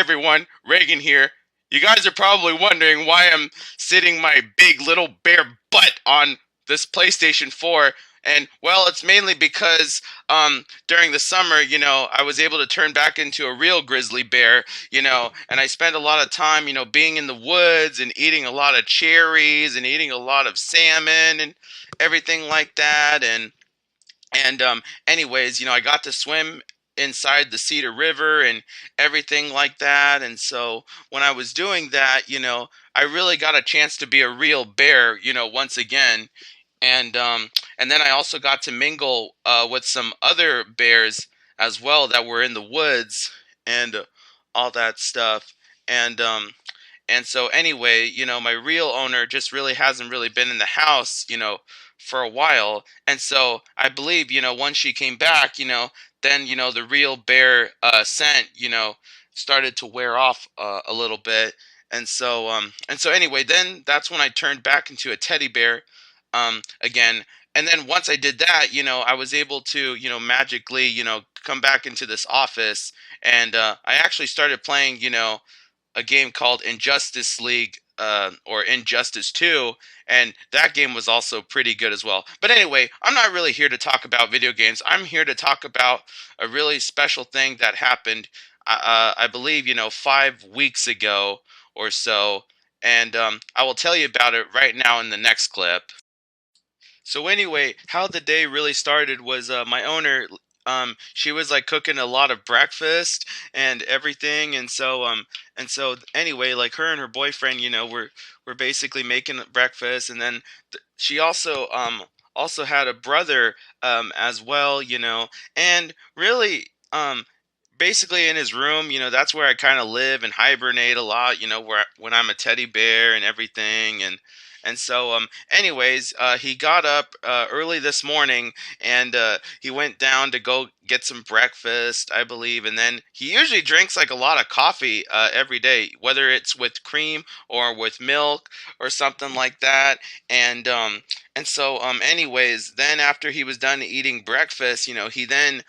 everyone, Reagan here. You guys are probably wondering why I'm sitting my big little bare butt on this PlayStation 4. And well, it's mainly because during the summer, I was able to turn back into a real grizzly bear, and I spent a lot of time, being in the woods and eating a lot of cherries and eating a lot of salmon and everything like that. And anyways, I got to swim inside the Cedar River and everything like that. And so when I was doing that, I really got a chance to be a real bear, once again. And then I also got to mingle with some other bears as well that were in the woods and all that stuff. And and so anyway, my real owner just really hasn't really been in the house, for a while. And so I believe, once she came back, then, the real bear scent, started to wear off a little bit. And so anyway, then that's when I turned back into a teddy bear again. And then once I did that, I was able to, magically, come back into this office. And I actually started playing, a game called Injustice League or Injustice 2, and that game was also pretty good as well. But anyway, I'm not really here to talk about video games. I'm here to talk about a really special thing that happened, I believe, 5 weeks ago or so, and I will tell you about it right now in the next clip. So anyway, how the day really started was my owner. She was like cooking a lot of breakfast and everything, and so anyway, like her and her boyfriend, were basically making breakfast, and then she also had a brother as well, and really basically in his room, that's where I kind of live and hibernate a lot, where when I'm a teddy bear and everything. And so anyways, he got up early this morning, and he went down to go get some breakfast, I believe, and then he usually drinks like a lot of coffee every day, whether it's with cream or with milk or something like that. And anyways, then after he was done eating breakfast, he then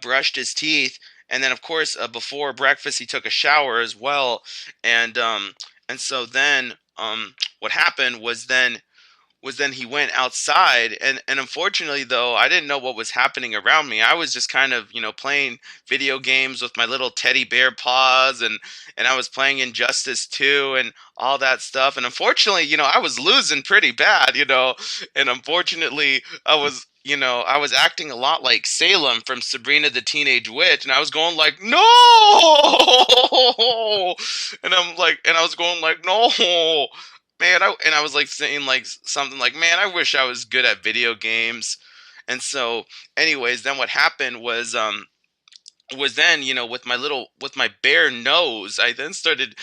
brushed his teeth, and then of course before breakfast he took a shower as well. And um and so then what happened was then he went outside, and unfortunately, though, I didn't know what was happening around me. I was just kind of, playing video games with my little teddy bear paws, and I was playing Injustice 2 and all that stuff. And unfortunately, I was losing pretty bad, and unfortunately I was acting a lot like Salem from Sabrina the Teenage Witch, and I was going like, no, and I was going like, no, man. And I was like saying like something like, man, I wish I was good at video games. And so, anyways, then what happened was then, with my bare nose, I then started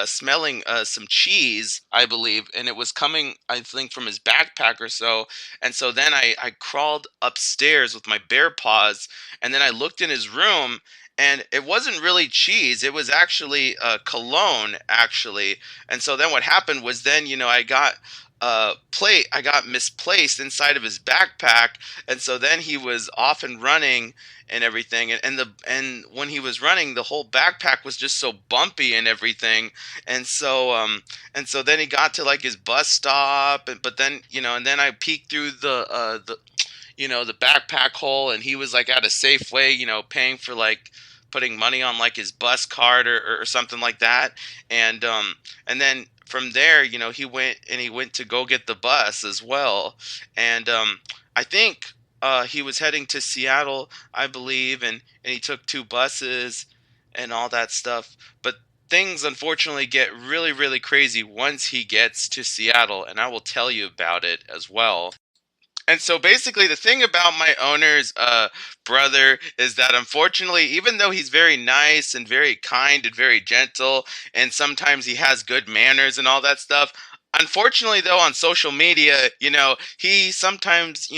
smelling some cheese, I believe, and it was coming, I think, from his backpack or so. And so then I crawled upstairs with my bare paws, and then I looked in his room, and it wasn't really cheese. It was actually cologne, actually. And so then what happened was then, I got misplaced inside of his backpack, and so then he was off and running and everything, and when he was running, the whole backpack was just so bumpy and everything. And so then he got to like his bus stop, but then, and then I peeked through the backpack hole, and he was like at a Safeway, paying for like putting money on like his bus card or something like that. And then from there, he went to go get the bus as well. And I think he was heading to Seattle, I believe, and he took two buses and all that stuff. But things unfortunately get really, really crazy once he gets to Seattle, and I will tell you about it as well. And so basically, the thing about my owner's brother is that unfortunately, even though he's very nice and very kind and very gentle, and sometimes he has good manners and all that stuff, unfortunately, though, on social media, he sometimes,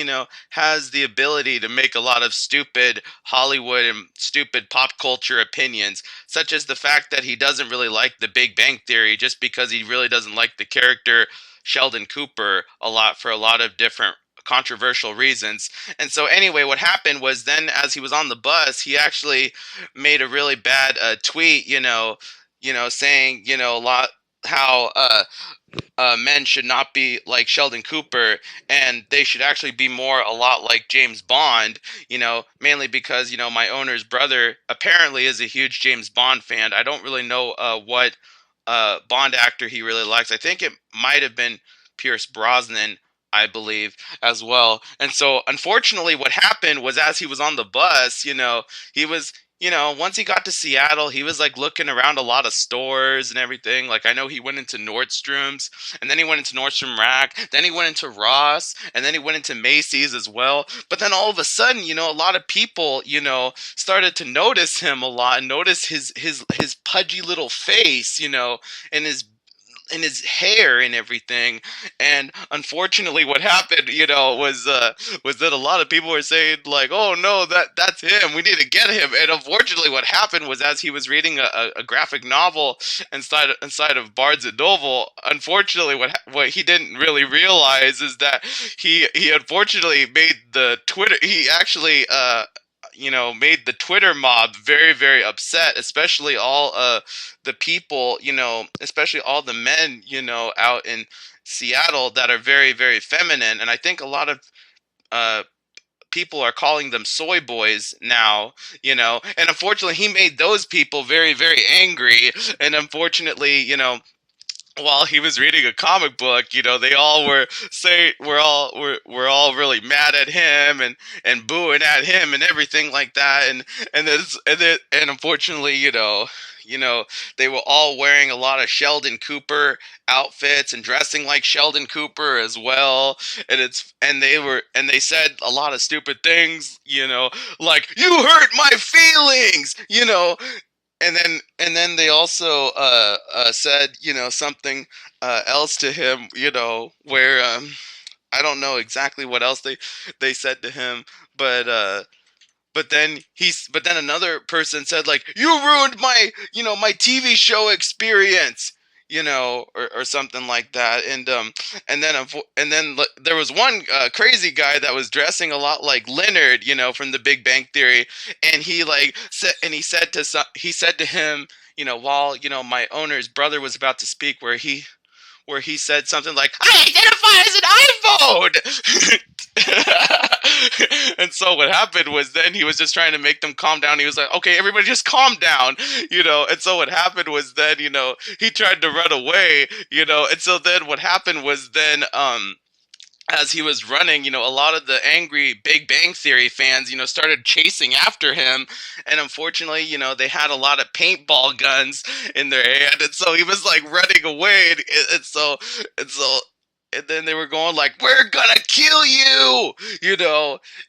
has the ability to make a lot of stupid Hollywood and stupid pop culture opinions, such as the fact that he doesn't really like the Big Bang Theory just because he really doesn't like the character Sheldon Cooper a lot for a lot of different controversial reasons. And so anyway, what happened was then as he was on the bus, he actually made a really bad tweet, saying a lot how men should not be like Sheldon Cooper, and they should actually be more a lot like James Bond. Mainly because my owner's brother apparently is a huge James Bond fan. I don't really know what Bond actor he really likes. I think it might have been Pierce Brosnan, I believe, as well. And so, unfortunately, what happened was as he was on the bus, he was once he got to Seattle, he was like looking around a lot of stores and everything. Like I know he went into Nordstrom's, and then he went into Nordstrom Rack, then he went into Ross, and then he went into Macy's as well. But then all of a sudden, a lot of people, started to notice him a lot and notice his pudgy little face, and his hair and everything. And unfortunately what happened was that a lot of people were saying like, oh no, that's him, we need to get him. And unfortunately what happened was as he was reading a graphic novel inside of Barnes and Noble, unfortunately what he didn't really realize is that he unfortunately made the Twitter he actually made the Twitter mob very, very upset, especially all the people, especially all the men, out in Seattle that are very, very feminine. And I think a lot of uh, people are calling them soy boys now, and unfortunately he made those people very, very angry. And unfortunately, while he was reading a comic book, they all we're all really mad at him and booing at him and everything like that. And unfortunately, they were all wearing a lot of Sheldon Cooper outfits and dressing like Sheldon Cooper as well. And they said a lot of stupid things, like "you hurt my feelings," and then they also said something else to him, where I don't know exactly what else they said to him, but but then another person said like, "you ruined my TV show experience," or something like that. And then there was one crazy guy that was dressing a lot like Leonard, from The Big Bang Theory. And he said to him, while my owner's brother was about to speak, where he said something like, "I identify as an iPhone." And so what happened was then he was just trying to make them calm down. He was like, "Okay, everybody just calm down," And so what happened was then, he tried to run away, And so then what happened was then, as he was running, a lot of the angry Big Bang Theory fans, started chasing after him. And unfortunately, they had a lot of paintball guns in their hand. And so he was like running away. And and then they were going like, "We're gonna kill you,"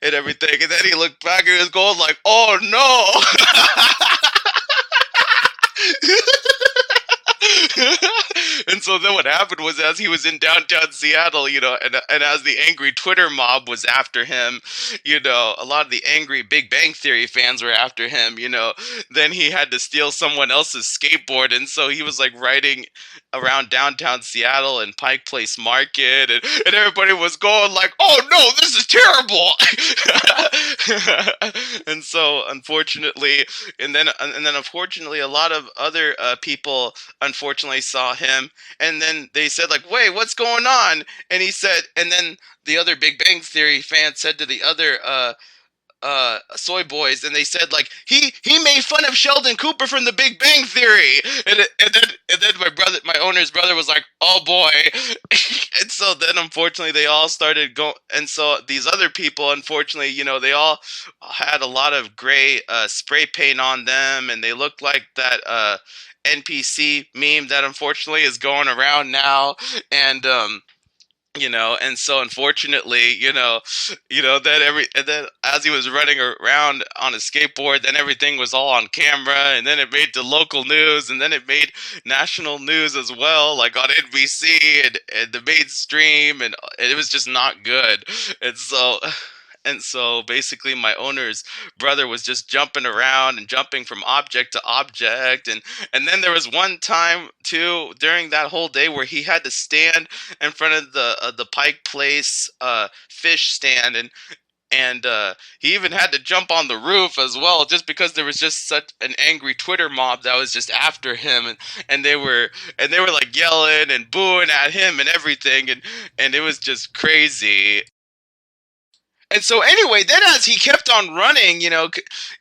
and everything. And then he looked back and he was going like, "Oh no." And so then what happened was as he was in downtown Seattle, and as the angry Twitter mob was after him, a lot of the angry Big Bang Theory fans were after him, then he had to steal someone else's skateboard. And so he was like riding around downtown Seattle and Pike Place Market, and everybody was going like, "Oh no, this is terrible." And so unfortunately, and then unfortunately a lot of other people unfortunately saw him, and then they said like, "Wait, what's going on?" And he said, and then the other Big Bang Theory fan said to the other soy boys, and they said like, he made fun of Sheldon Cooper from The Big Bang Theory. And then my owner's brother was like, "Oh boy." And so then unfortunately they all started going, and so these other people unfortunately, they all had a lot of gray spray paint on them, and they looked like that NPC meme that unfortunately is going around now. And so unfortunately, then as he was running around on a skateboard, then everything was all on camera, and then it made the local news, and then it made national news as well, like on NBC and the mainstream, and it was just not good. And so basically my owner's brother was just jumping around and jumping from object to object. And then there was one time too during that whole day where he had to stand in front of the Pike Place fish stand. and he even had to jump on the roof as well, just because there was just such an angry Twitter mob that was just after him, and they were like yelling and booing at him and everything, and it was just crazy. And so anyway, then as he kept on running,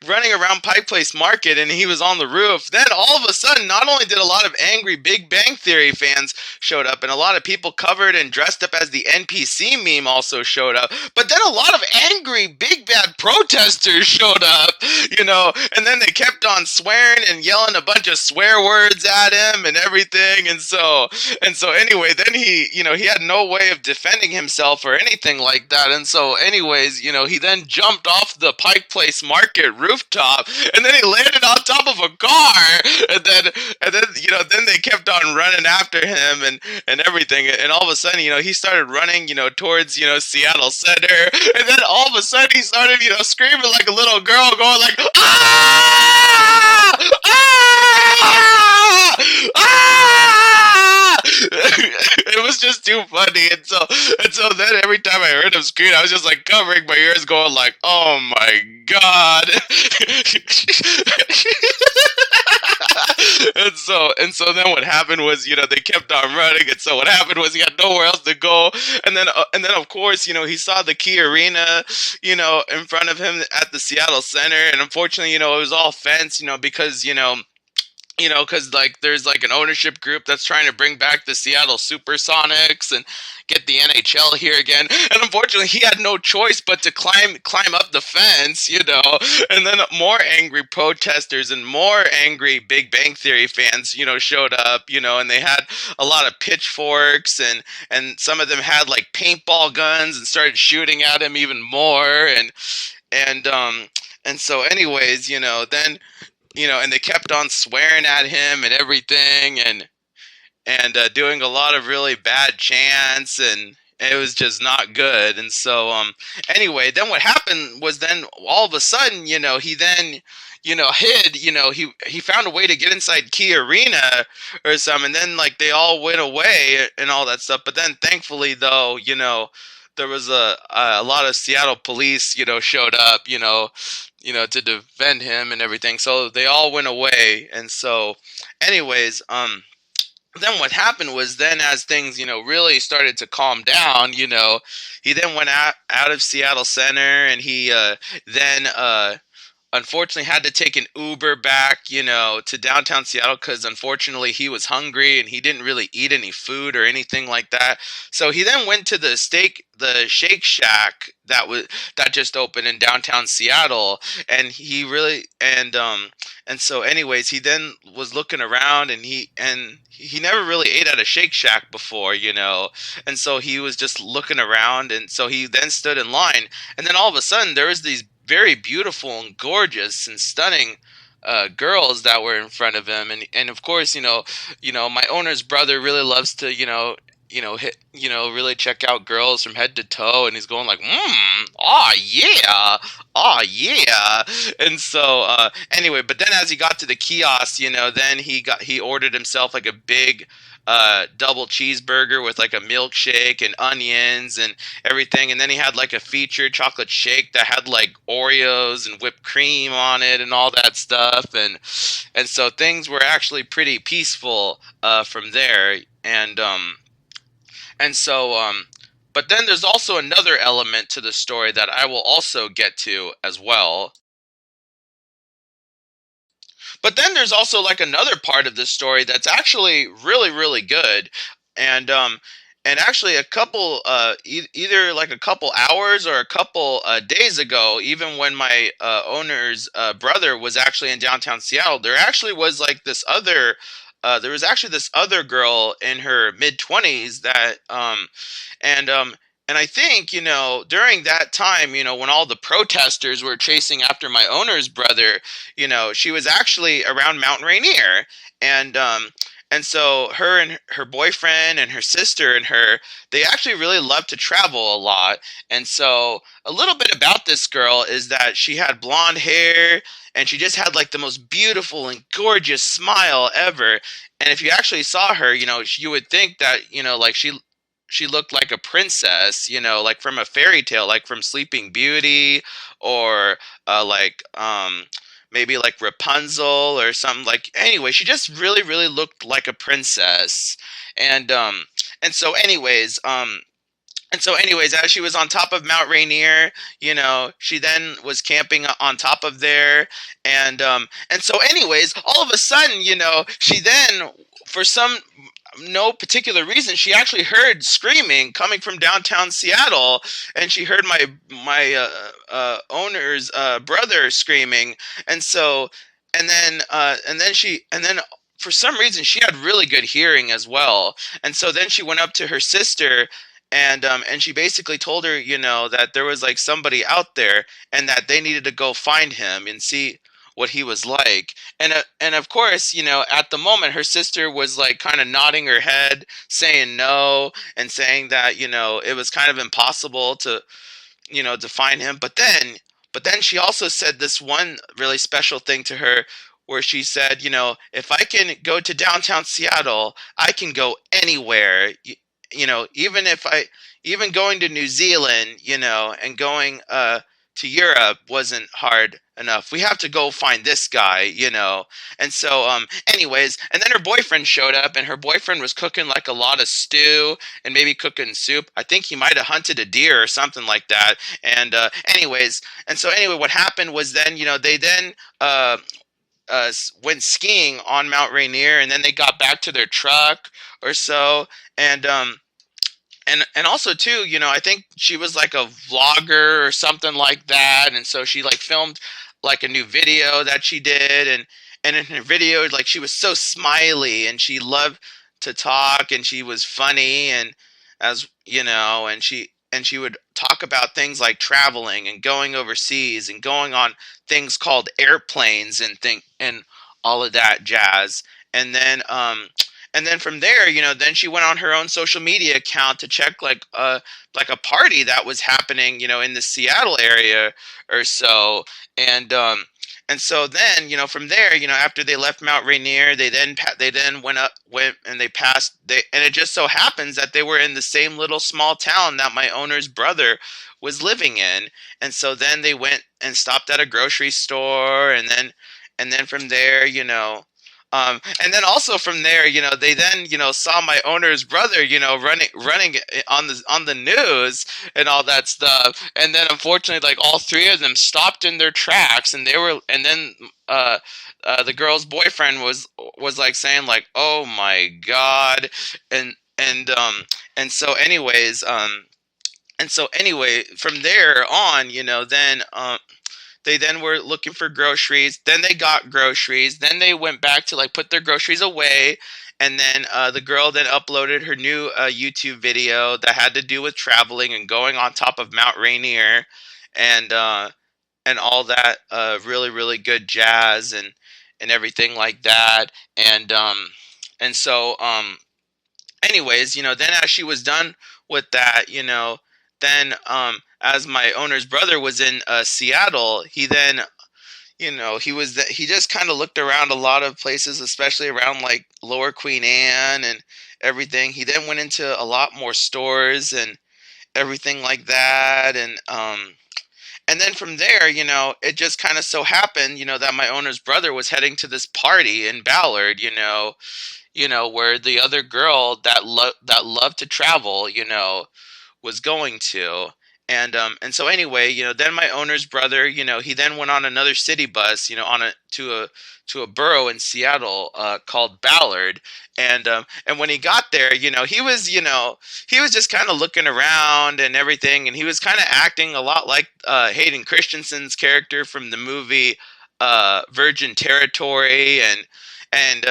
running around Pike Place Market, and he was on the roof, then all of a sudden, not only did a lot of angry Big Bang Theory fans showed up, and a lot of people covered and dressed up as the NPC meme also showed up, but then a lot of angry Big Bad protesters showed up, and then they kept on swearing and yelling a bunch of swear words at him and everything, and so anyway, then he had no way of defending himself or anything like that. And so anyways, he then jumped off the Pike Place Market rooftop, and then he landed on top of a car, and then they kept on running after him and everything. And all of a sudden, he started running, towards, Seattle Center, and then all of a sudden he started, screaming like a little girl, going like, ah! Ah! Ah! It was just too funny, and so then every time I heard him scream, I was just like covering my ears, going like, "Oh my god!" and so then what happened was, they kept on running, and so what happened was he had nowhere else to go, and then of course, he saw the Key Arena, in front of him at the Seattle Center, and unfortunately, it was all fenced, because because like there's like an ownership group that's trying to bring back the Seattle Supersonics and get the NHL here again. And unfortunately, he had no choice but to climb up the fence, And then more angry protesters and more angry Big Bang Theory fans, showed up, and they had a lot of pitchforks, and some of them had like paintball guns and started shooting at him even more, and so anyways, then and they kept on swearing at him and everything, and doing a lot of really bad chants, and it was just not good. And so anyway, then what happened was, then all of a sudden, he then hid, he found a way to get inside Key Arena or something, and then like they all went away and all that stuff. But then thankfully, though, there was a lot of Seattle police, showed up, to defend him and everything. So they all went away. And so anyways, then what happened was, then as things, really started to calm down, he then went out of Seattle Center, and he then unfortunately had to take an Uber back, to downtown Seattle, because unfortunately he was hungry and he didn't really eat any food or anything like that. So he then went to the Shake Shack that just opened in downtown Seattle, and and so anyways, he then was looking around, and he never really ate at a Shake Shack before, and so he was just looking around, and so he then stood in line, and then all of a sudden there was these very beautiful and gorgeous and stunning girls that were in front of him, and of course, my owner's brother really loves to, hit, really check out girls from head to toe, and he's going like, ah, yeah, ah, yeah. And so anyway, but then as he got to the kiosk, then he ordered himself like a big double cheeseburger with like a milkshake and onions and everything, and then he had like a featured chocolate shake that had like Oreos and whipped cream on it and all that stuff, and so things were actually pretty peaceful from there, and so but then there's also another element to the story that I will also get to as well. But then there's also like another part of this story that's actually really, really good. And actually a couple either like a couple hours or a couple days ago, even when my owner's brother was actually in downtown Seattle, there was actually this other girl in her mid 20s that and and I think, during that time, when all the protesters were chasing after my owner's brother, she was actually around Mount Rainier. And so her and her boyfriend and her sister and her, they actually really love to travel a lot. And so a little bit about this girl is that she had blonde hair, and she just had like the most beautiful and gorgeous smile ever. And if you actually saw her, you would think that, like she looked like a princess, like from a fairy tale, like from Sleeping Beauty, or like maybe like Rapunzel or something. Like, anyway, she just really really looked like a princess. And and so anyways, as she was on top of Mount Rainier, she then was camping on top of there. And so anyways, all of a sudden, she then, for some no particular reason, she actually heard screaming coming from downtown Seattle, and she heard my owner's brother screaming. And so, and then for some reason she had really good hearing as well. And so then she went up to her sister, and she basically told her, that there was like somebody out there, and that they needed to go find him and see what he was like. And of course, at the moment, her sister was like kind of nodding her head, saying no, and saying that it was kind of impossible to find him. But then she also said this one really special thing to her, where she said, if I can go to downtown Seattle, I can go anywhere. Even if I even going to New Zealand, and going to Europe wasn't hard enough. We have to go find this guy. And so anyways, and then her boyfriend showed up, and her boyfriend was cooking like a lot of stew and maybe cooking soup. I think he might have hunted a deer or something like that. And anyways, and so anyway, what happened was then, they then went skiing on Mount Rainier, and then they got back to their truck or so. And also too, I think she was like a vlogger or something like that, and so she like filmed like a new video that she did. And in her video, like, she was so smiley, and she loved to talk, and she was funny, and as and she would talk about things like traveling and going overseas and going on things called airplanes and all of that jazz. And then from there, then she went on her own social media account to check like a party that was happening, in the Seattle area or so. And so then, from there, after they left Mount Rainier, they then went and they passed and it just so happens that they were in the same little small town that my owner's brother was living in. And so then they went and stopped at a grocery store, and then from there, and then also from there, they then, saw my owner's brother, running on the news and all that stuff. And then unfortunately, like, all three of them stopped in their tracks, and then the girl's boyfriend was like saying like, "Oh my God," and and um and so anyways, from there on, then they then were looking for groceries. Then they got groceries. Then they went back to like put their groceries away. And then the girl then uploaded her new YouTube video that had to do with traveling and going on top of Mount Rainier, and and all that really really good jazz and everything like that. And anyways, then as she was done with that, then as my owner's brother was in Seattle, he then, he just kind of looked around a lot of places, especially around like Lower Queen Anne and everything. He then went into a lot more stores and everything like that. And then from there, it just kind of so happened, that my owner's brother was heading to this party in Ballard, where the other girl that loved to travel, was going to. And so anyway, then my owner's brother, he then went on another city bus, on a to a borough in Seattle called Ballard. And when he got there, he was just kind of looking around and everything, and he was kind of acting a lot like Hayden Christensen's character from the movie Virgin Territory. And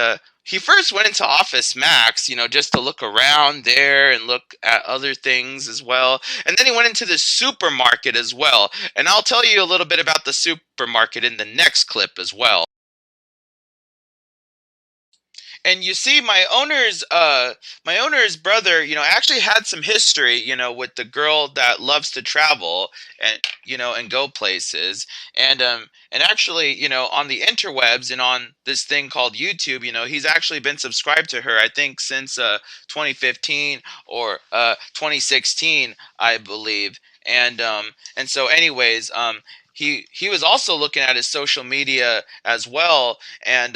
he first went into Office Max, just to look around there and look at other things as well. And then he went into the supermarket as well. And I'll tell you a little bit about the supermarket in the next clip as well. and you see, my owner's brother, actually had some history, with the girl that loves to travel and and go places, and actually, on the interwebs and on this thing called YouTube, he's actually been subscribed to her, I think, since 2015 or 2016, I believe. And so, anyways, he was also looking at his social media as well, and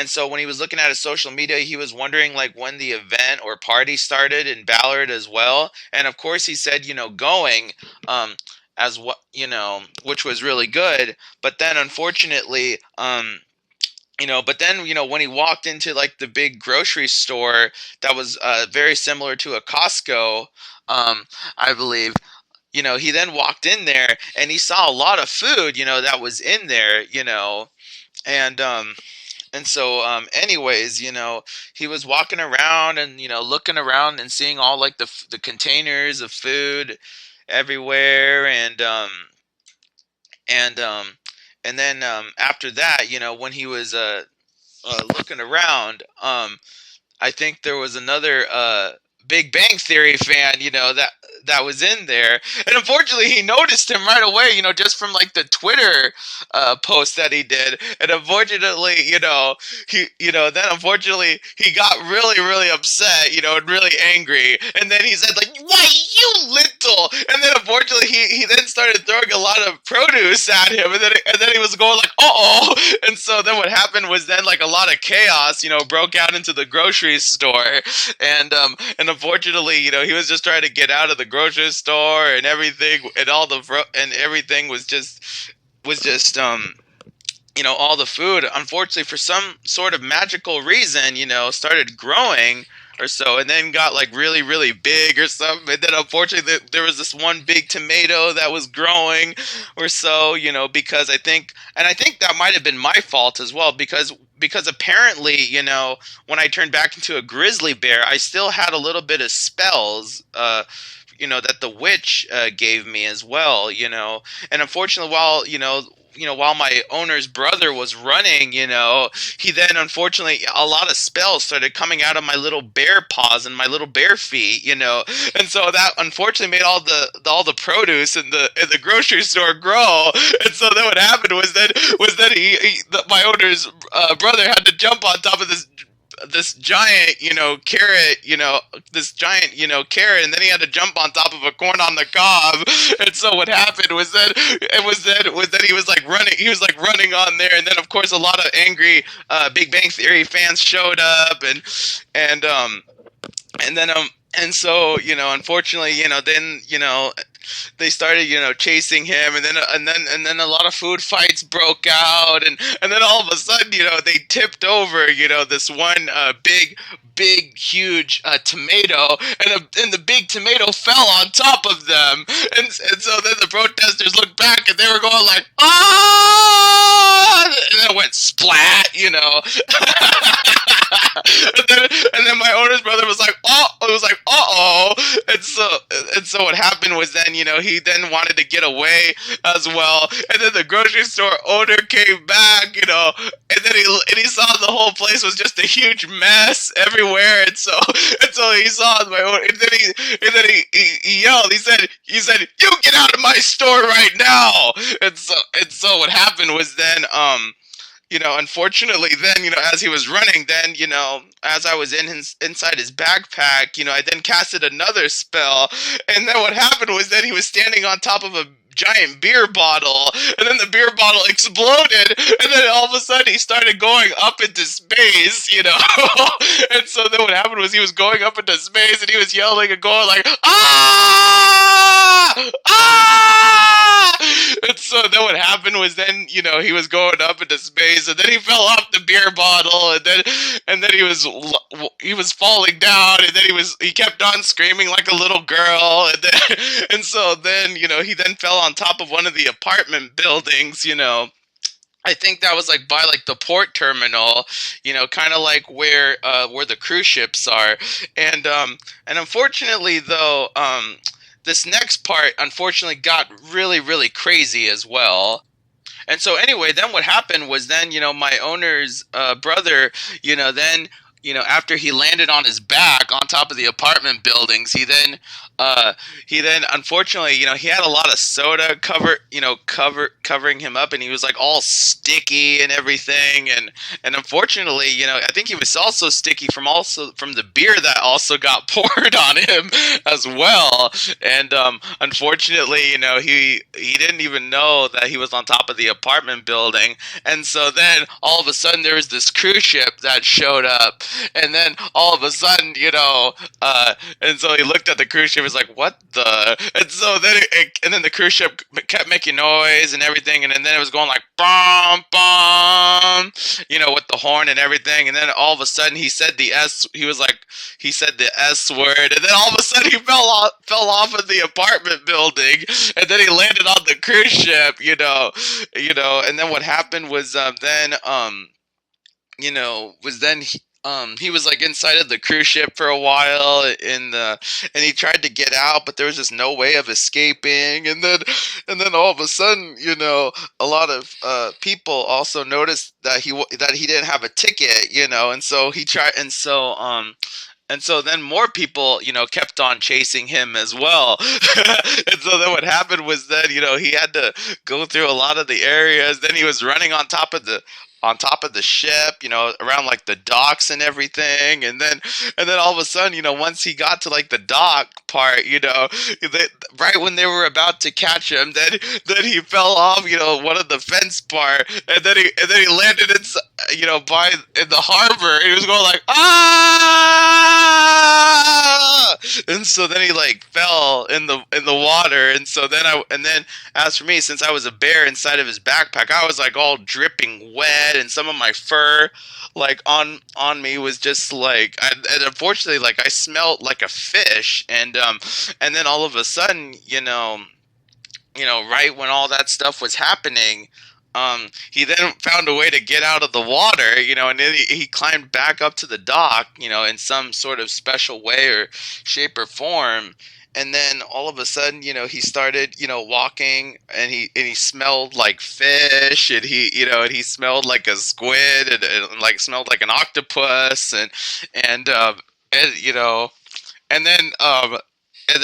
so when he was looking at his social media, he was wondering like when the event or party started in Ballard as well. And of course, he said, going, um, as what, which was really good. But then, unfortunately, when he walked into like the big grocery store that was very similar to a Costco, I believe, he then walked in there and he saw a lot of food, that was in there, and so, anyways, he was walking around and looking around and seeing all like the containers of food everywhere, and and then after that, when he was looking around, I think there was another Big Bang Theory fan, that was in there, and unfortunately, he noticed him right away, just from like the Twitter post that he did, and unfortunately, then unfortunately he got really, really upset, and really angry, and then he said like, "Why you little?" And then unfortunately, he then started throwing a lot of produce at him, and then he was going like, "Uh oh," and so then what happened was then like a lot of chaos, broke out into the grocery store, and unfortunately, he was just trying to get out of the grocery store and everything, and and everything was just all the food, unfortunately, for some sort of magical reason, started growing or so, and then got like really, really big or something. And then unfortunately, there was this one big tomato that was growing or so, because I think that might have been my fault as well, because apparently, when I turned back into a grizzly bear, I still had a little bit of spells, that the witch gave me as well, and unfortunately, while my owner's brother was running, he then unfortunately a lot of spells started coming out of my little bear paws and my little bear feet, and so that unfortunately made all the produce in the grocery store grow. And so then what happened was that my owner's brother had to jump on top of this giant, carrot, carrot, and then he had to jump on top of a corn on the cob. And so what happened was that he was like running on there, and then of course a lot of angry Big Bang Theory fans showed up, and and then and so unfortunately, then they started chasing him, and then a lot of food fights broke out, and then all of a sudden they tipped over this one big huge tomato, and the big tomato fell on top of them, and so then the protesters looked back and they were going like, "Ah!" And then it went splat, and then my owner's brother was like, "Oh," it was like, "Uh oh," and so what happened was then he then wanted to get away as well, and then the grocery store owner came back, and he saw the whole place was just a huge mess everywhere, and so he saw my owner, and then he yelled, he said, "You get out of my store right now!" And so what happened was then unfortunately, then, as he was running, then, as I was inside his backpack, I then casted another spell, and then what happened was that he was standing on top of a giant beer bottle, and then the beer bottle exploded, and then all of a sudden he started going up into space, and so then what happened was he was going up into space, and he was yelling and going like, "Ah! Ah!" And so then what happened was then, he was going up into space, and then he fell off the beer bottle, and then he was falling down, and then he kept on screaming like a little girl, and so then, he then fell on top of one of the apartment buildings, I think that was like by like the port terminal, kind of like where the cruise ships are, and unfortunately though, this next part unfortunately got really, really crazy as well. And so anyway, then what happened was then my owner's brother, then after he landed on his back on top of the apartment buildings, uh, he then unfortunately, he had a lot of soda covering him up, and he was like all sticky and everything, and unfortunately, I think he was also sticky from the beer that also got poured on him as well, and unfortunately, he didn't even know that he was on top of the apartment building, and so then all of a sudden there was this cruise ship that showed up, and then all of a sudden, and so he looked at the cruise ship. Was like, "What the?" And so and then the cruise ship kept making noise and everything, and then it was going like "bum bum," with the horn and everything. And then all of a sudden, he said the S. He said the S word, and then all of a sudden, he fell off of the apartment building, and then he landed on the cruise ship. And then what happened was he was like inside of the cruise ship for a while and he tried to get out, but there was just no way of escaping, and then all of a sudden, a lot of people also noticed that he didn't have a ticket, and so he tried and so then more people, kept on chasing him as well. And so then what happened was that, he had to go through a lot of the areas. Then he was running on top of the ship, around like the docks and everything. And then all of a sudden, once he got to like the dock part, right when they were about to catch him, then he fell off, one of the fence part, and then he landed in the harbor. And he was going like ah, and so then he like fell in the water. And then as for me, since I was a bear inside of his backpack, I was like all dripping wet, and some of my fur, like on me, was just like, and unfortunately, like I smelled like a fish, and then all of a sudden, right when all that stuff was happening, he then found a way to get out of the water, and then he climbed back up to the dock, in some sort of special way or shape or form. And then all of a sudden, he started, walking, and he smelled like fish, and he smelled like a squid, and like smelled like an octopus, and and you know and then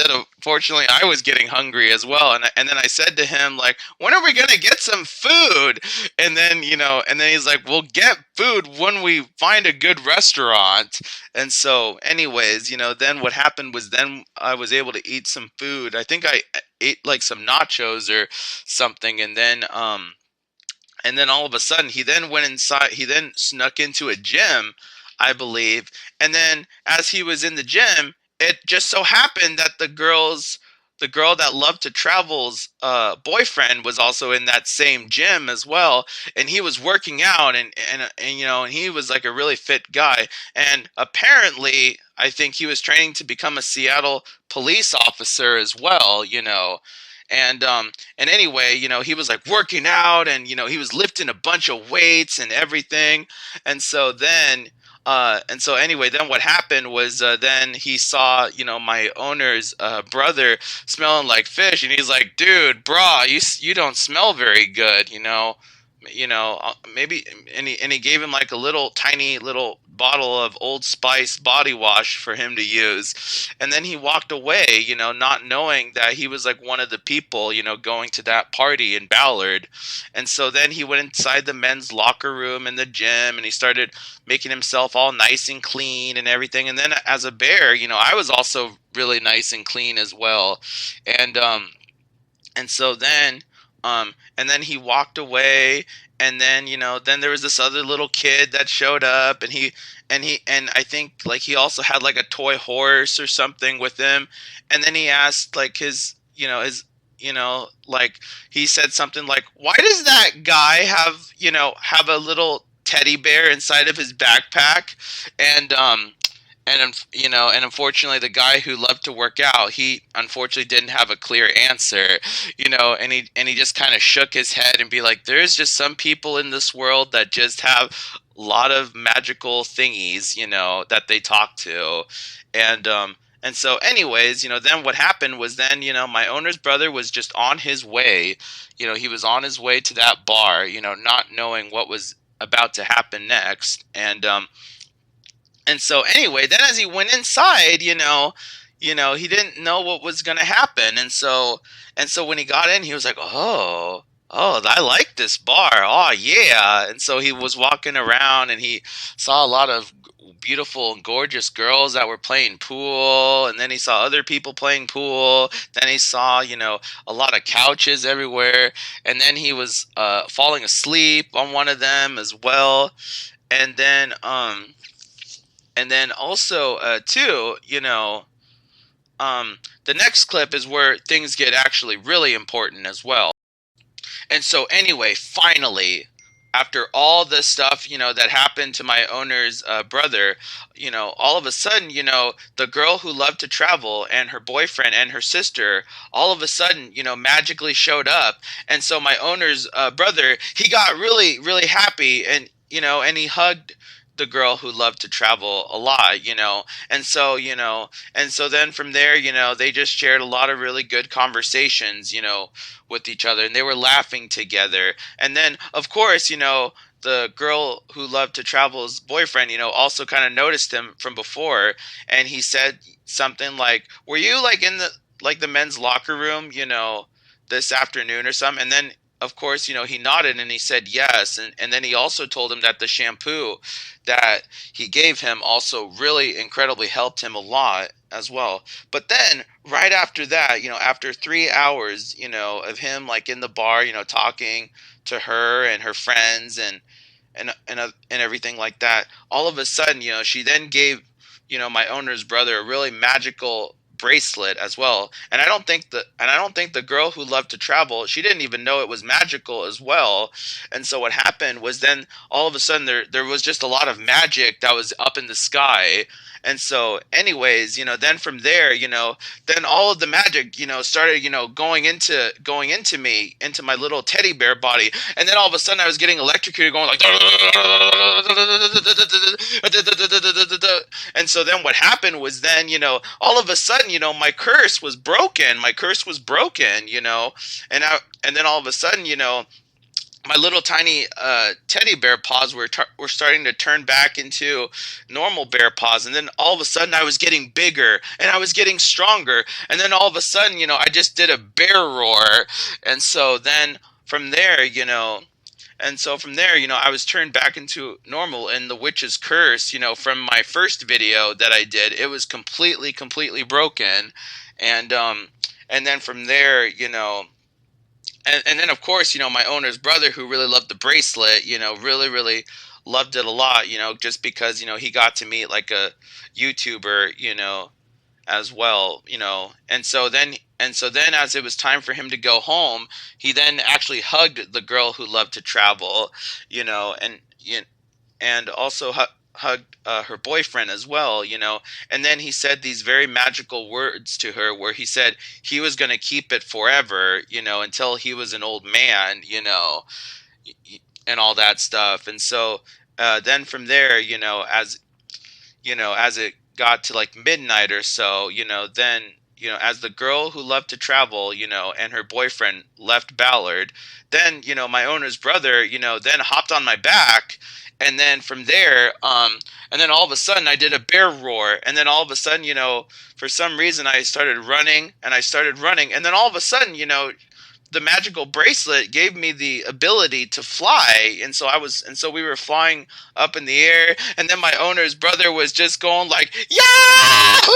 unfortunately I was getting hungry as well, and then I said to him like, when are we gonna get some food? And then he's like, we'll get food when we find a good restaurant. And so anyways, then what happened was, then I was able to eat some food. I think I ate like some nachos or something, and then all of a sudden he then went inside, he then snuck into a gym, I believe. And then as he was in the gym, it just so happened that the girl that loved to travel's boyfriend was also in that same gym as well, and he was working out, and he was like a really fit guy, and apparently I think he was training to become a Seattle police officer as well, and anyway, he was like working out, and he was lifting a bunch of weights and everything. And so anyway, then what happened was, then he saw, my owner's brother smelling like fish, and he's like, dude, brah, you don't smell very good, maybe. And he gave him like a little tiny little bottle of Old Spice body wash for him to use. And then he walked away, not knowing that he was like one of the people, going to that party in Ballard. And so then he went inside the men's locker room in the gym, and he started making himself all nice and clean and everything. And then as a bear, I was also really nice and clean as well. And so then and then he walked away. And then, then there was this other little kid that showed up, and I think like he also had like a toy horse or something with him. And then he asked like like he said something like, why does that guy have a little teddy bear inside of his backpack? And unfortunately, the guy who loved to work out, he unfortunately didn't have a clear answer, and he just kind of shook his head and be like, there's just some people in this world that just have a lot of magical thingies, that they talk to. And so anyways, then what happened was, then, my owner's brother was just on his way. He was on his way to that bar, not knowing what was about to happen next. And so anyway, then as he went inside, he didn't know what was going to happen. And so when he got in, he was like, "Oh, I like this bar. Oh, yeah." And so he was walking around and he saw a lot of beautiful and gorgeous girls that were playing pool, and then he saw other people playing pool. Then he saw, a lot of couches everywhere, and then he was falling asleep on one of them as well. And then also too, the next clip is where things get actually really important as well. And so anyway, finally, after all the stuff, that happened to my owner's brother, all of a sudden, the girl who loved to travel and her boyfriend and her sister, all of a sudden, magically showed up. And so my owner's brother, he got really, really happy, and he hugged the girl who loved to travel a lot, and so then from there, they just shared a lot of really good conversations, with each other, and they were laughing together. And then, of course, the girl who loved to travel's boyfriend, also kind of noticed him from before, and he said something like, "Were you like in the men's locker room, this afternoon or something?" And then, of course, he nodded and he said yes. And then he also told him that the shampoo that he gave him also really incredibly helped him a lot as well. But then right after that, after 3 hours, of him like in the bar, talking to her and her friends and everything like that, all of a sudden, she then gave, my owner's brother a really magical bracelet as well. And I don't think the girl who loved to travel, she didn't even know it was magical as well. And so what happened was, then all of a sudden there was just a lot of magic that was up in the sky. And so anyways, then from there, then all of the magic, started, going into me, into my little teddy bear body. And then all of a sudden I was getting electrocuted, going like, and so then what happened was, then, all of a sudden, my curse was broken. My curse was broken, and then all of a sudden, my little tiny teddy bear paws were starting to turn back into normal bear paws. And then all of a sudden I was getting bigger and I was getting stronger. And then all of a sudden, I just did a bear roar. And so then from there, I was turned back into normal, and the witch's curse, from my first video that I did, it was completely, completely broken. And then from there, and then of course, my owner's brother, who really loved the bracelet, really, really loved it a lot, just because, he got to meet like a YouTuber, as well, and so then as it was time for him to go home, he then actually hugged the girl who loved to travel, and and also hugged her boyfriend as well, and then he said these very magical words to her, where he said he was going to keep it forever, until he was an old man, and all that stuff. And so then from there, as it got to like midnight or so, then, as the girl who loved to travel, and her boyfriend left Ballard, then, my owner's brother, then hopped on my back. And then from there, and then all of a sudden I did a bear roar. And then all of a sudden, for some reason I started running and I started running. And then all of a sudden, the magical bracelet gave me the ability to fly. And so we were flying up in the air. And then my owner's brother was just going like, Yahoo!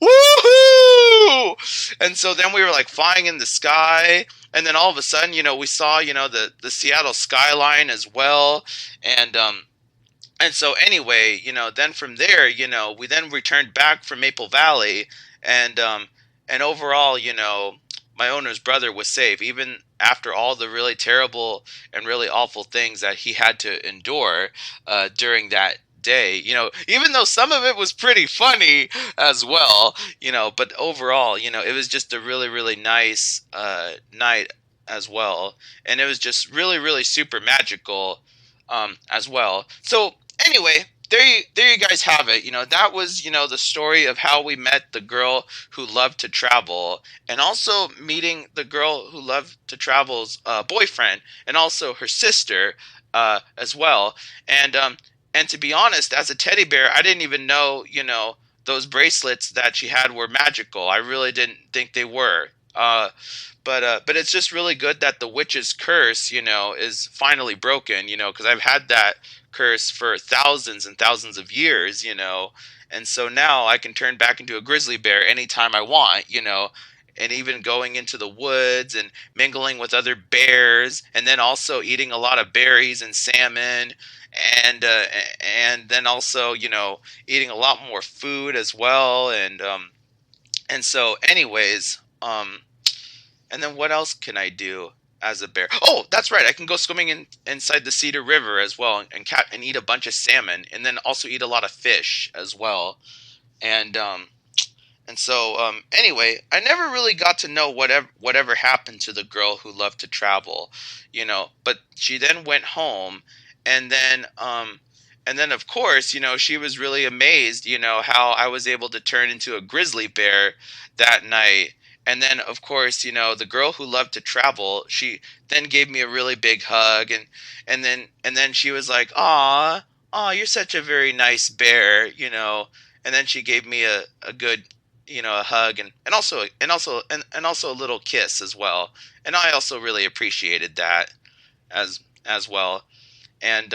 Woohoo! And so then we were like flying in the sky. And then all of a sudden, we saw, the Seattle skyline as well. And so anyway, then from there, we then returned back from Maple Valley, and overall, my owner's brother was safe, even after all the really terrible and really awful things that he had to endure during that day. Even though some of it was pretty funny as well, but overall, it was just a really, really nice night as well, and it was just really, really super magical as well. So anyway, there you guys have it. That was, the story of how we met the girl who loved to travel, and also meeting the girl who loved to travel's boyfriend, and also her sister as well. And and to be honest, as a teddy bear, I didn't even know, those bracelets that she had were magical. I really didn't think they were. But it's just really good that the witch's curse, is finally broken, because I've had that curse for thousands and thousands of years, and so now I can turn back into a grizzly bear anytime I want, and even going into the woods and mingling with other bears, and then also eating a lot of berries and salmon, and then also, eating a lot more food as well, and so anyways, and then what else can I do as a bear? Oh, that's right. I can go swimming inside the Cedar River as well, and eat a bunch of salmon, and then also eat a lot of fish as well. And anyway, I never really got to know whatever happened to the girl who loved to travel, But she then went home, and then of course, she was really amazed, how I was able to turn into a grizzly bear that night. And then, of course, the girl who loved to travel, she then gave me a really big hug, and then she was like, "Aw, you're such a very nice bear," And then she gave me a good, a hug, and also a little kiss as well. And I also really appreciated that as well. And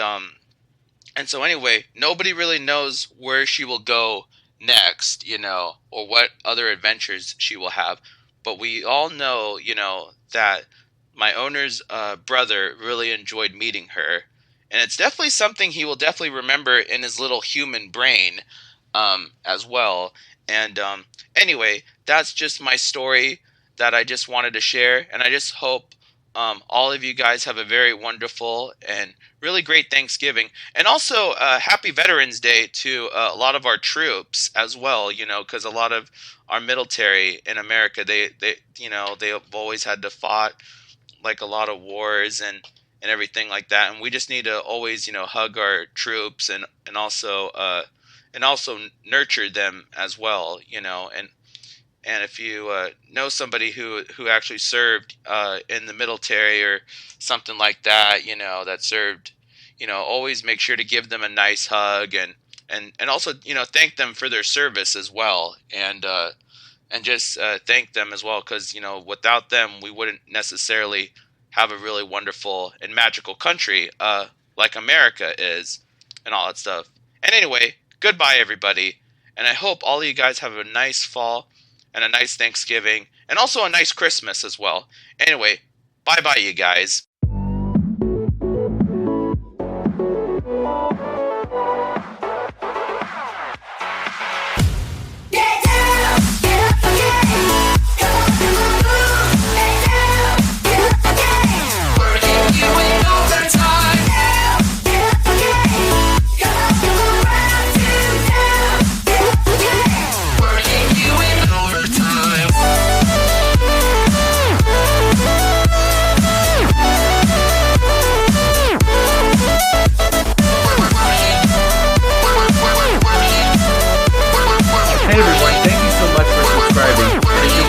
so anyway, nobody really knows where she will go next, or what other adventures she will have. But we all know, that my owner's brother really enjoyed meeting her. And it's definitely something he will definitely remember in his little human brain as well. And anyway, that's just my story that I just wanted to share. And I just hope all of you guys have a very wonderful and really great Thanksgiving, and also Happy Veterans Day to a lot of our troops as well. Because a lot of our military in America, they've always had to fought like a lot of wars and everything like that, and we just need to always hug our troops and also nurture them as well. And if you know somebody who actually served in the military or something like that, that served, always make sure to give them a nice hug, and also, thank them for their service as well. And just thank them as well, because, without them, we wouldn't necessarily have a really wonderful and magical country like America is, and all that stuff. And anyway, goodbye, everybody. And I hope all of you guys have a nice fall and a nice Thanksgiving, and also a nice Christmas as well. Anyway, bye-bye, you guys.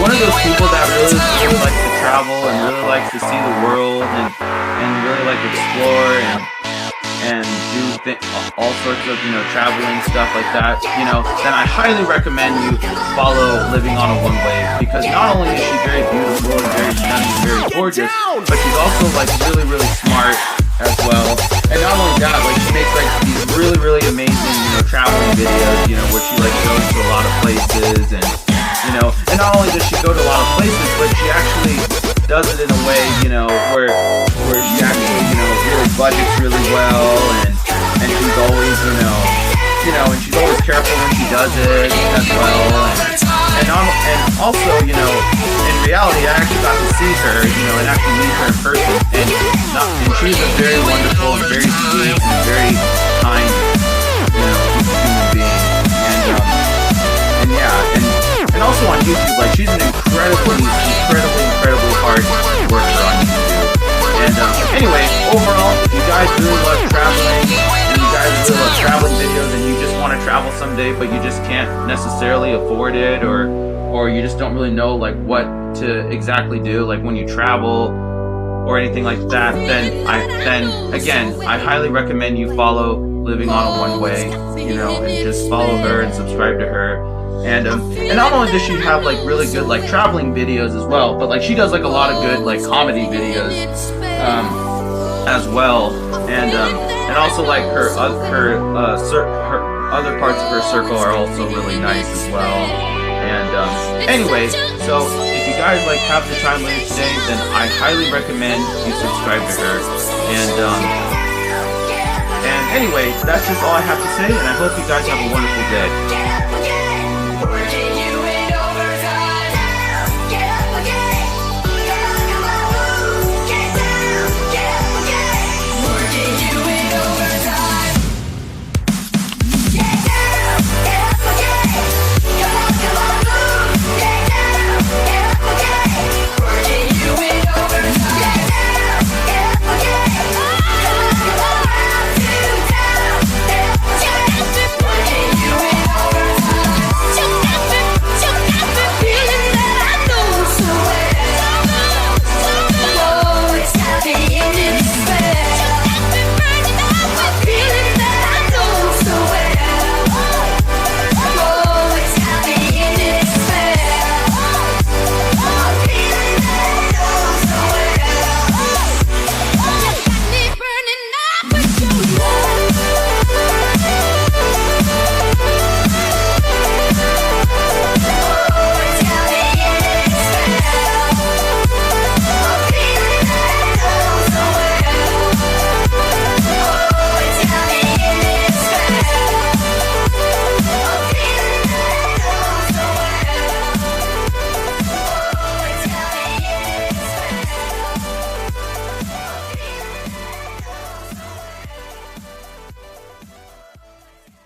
One of those people that really likes to travel and really likes to see the world and really like to explore and do all sorts of traveling stuff like that, then I highly recommend you follow Living on a One Wave, because not only is she very beautiful and very stunning, very gorgeous, but she's also like really, really smart as well. And not only that, like she makes like these really, really amazing traveling videos, where she like goes to a lot of places and not only does she go to a lot of places, but she actually does it in a way, where she actually, really budgets really well, and she's always, and she's always careful when she does it as well, and also, in reality, I actually got to see her, and actually meet her in person, and she's a very wonderful, and very sweet, and very kind, human being, and yeah, and also on YouTube, like she's an incredibly hard worker on YouTube. And anyway, overall, if you guys really love traveling, and you guys really love traveling videos, and you just want to travel someday, but you just can't necessarily afford it, or you just don't really know like what to exactly do, like when you travel or anything like that, then again, I highly recommend you follow living on a one-way, you know, and just follow her and subscribe to her. And not only does she have like really good like traveling videos as well, but like she does like a lot of good like comedy videos as well. And also like her other parts of her circle are also really nice as well. And anyway, so if you guys like have the time later today, then I highly recommend you subscribe to her. And anyway, that's just all I have to say, and I hope you guys have a wonderful day.